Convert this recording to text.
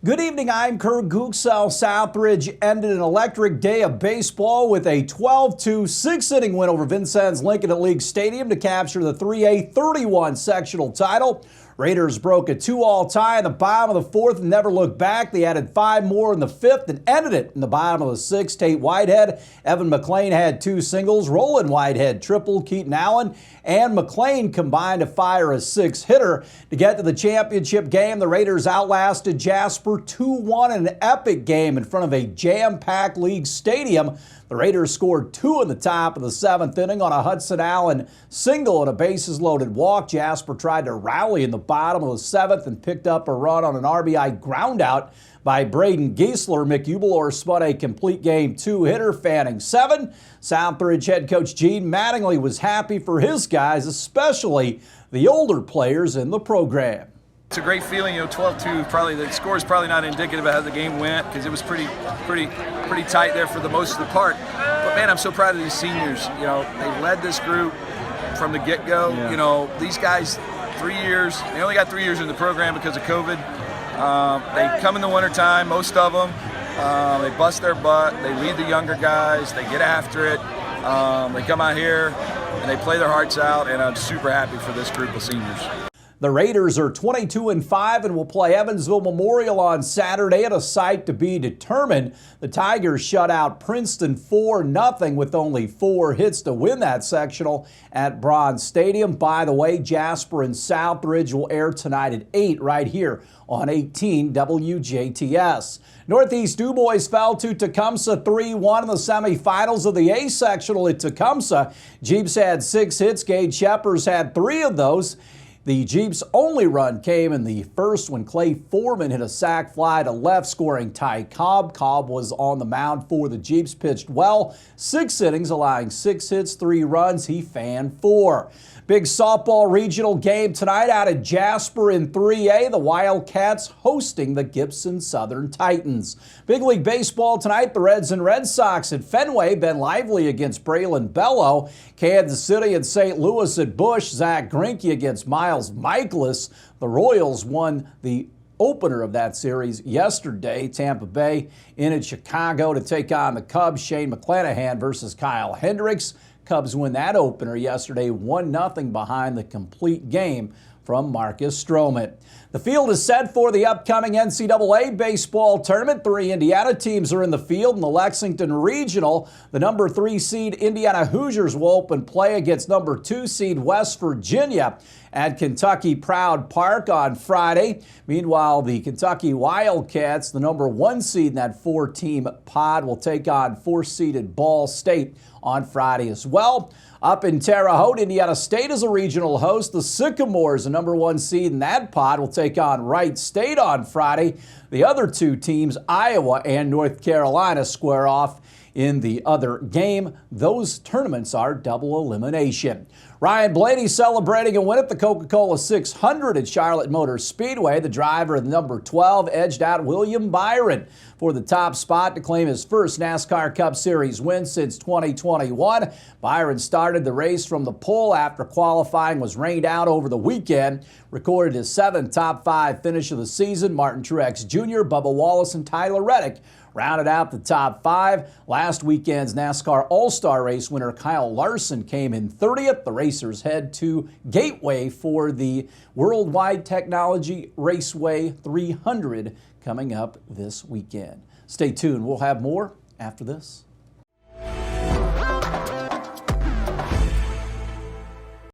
Good evening, I'm Kurt Gutgsell. Southbridge ended an electric day of baseball with a 12-2 six-inning win over Vincennes Lincoln at League Stadium to capture the 3A 31 sectional title. Raiders broke a 2-all tie in the bottom of the fourth and never looked back. They added 5 more in the fifth and ended it in the bottom of the sixth. Tate Whitehead, Evan McLean had 2 singles. Roland Whitehead tripled. Keaton Allen and McLean combined to fire a 6-hitter. To get to the championship game, the Raiders outlasted Jasper 2-1 in an epic game in front of a jam-packed League Stadium. The Raiders scored 2 in the top of the 7th inning on a Hudson Allen single and a bases-loaded walk. Jasper tried to rally in the bottom of the 7th and picked up a run on an RBI groundout by Braden Giesler. Mick Ubelor spun a complete game 2-hitter, fanning 7. Southbridge head coach Gene Mattingly was happy for his guys, especially the older players in the program. It's a great feeling, 12-2. Probably the score is probably not indicative of how the game went because it was pretty tight there for the most of the part. But man, I'm so proud of these seniors. They led this group from the get-go. Yeah. These guys, 3 years. They only got 3 years in the program because of COVID. They come in the wintertime, most of them. They bust their butt. They lead the younger guys. They get after it. They come out here and they play their hearts out. And I'm super happy for this group of seniors. The Raiders are 22-5 and will play Evansville Memorial on Saturday at a site to be determined. The Tigers shut out Princeton 4-0 with only 4 hits to win that sectional at Bronze Stadium. By the way, Jasper and Southbridge will air tonight at 8 right here on 18 WJTS. Northeast DuBois fell to Tecumseh 3-1 in the semifinals of the A sectional at Tecumseh. Jeeps had 6 hits. Gage Sheppers had 3 of those. The Jeeps' only run came in the first when Clay Foreman hit a sac fly to left, scoring Ty Cobb. Cobb was on the mound for the Jeeps, pitched well, 6 innings, allowing 6 hits, 3 runs. He fanned 4. Big softball regional game tonight out at Jasper in 3A. The Wildcats hosting the Gibson Southern Titans. Big League Baseball tonight, the Reds and Red Sox at Fenway. Ben Lively against Braylon Bello. Kansas City and St. Louis at Busch. Zach Greinke against Miles Michaelis. The Royals won the opener of that series yesterday. Tampa Bay in at Chicago to take on the Cubs. Shane McClanahan versus Kyle Hendricks. Cubs win that opener yesterday 1-0 behind the complete game from Marcus Stroman. The field is set for the upcoming NCAA baseball tournament. 3 Indiana teams are in the field in the Lexington Regional. The number 3 seed Indiana Hoosiers will open play against number 2 seed West Virginia at Kentucky Proud Park on Friday. Meanwhile, the Kentucky Wildcats, the number 1 seed in that 4-team pod, will take on 4-seeded Ball State on Friday as well. Up in Terre Haute, Indiana State is a regional host. The Sycamores, the number 1 seed in that pod, will take on Wright State on Friday. The other 2 teams, Iowa and North Carolina, square off in the other game. Those tournaments are double elimination. Ryan Blaney celebrating a win at the Coca-Cola 600 at Charlotte Motor Speedway. The driver of number 12 edged out William Byron for the top spot to claim his first NASCAR Cup Series win since 2021. Byron started the race from the pole after qualifying was rained out over the weekend. Recorded his 7th top 5 finish of the season. Martin Truex Jr., Bubba Wallace, and Tyler Reddick rounded out the top 5. Last weekend's NASCAR All-Star Race winner Kyle Larson came in 30th. The racers head to Gateway for the Worldwide Technology Raceway 300 coming up this weekend. Stay tuned. We'll have more after this.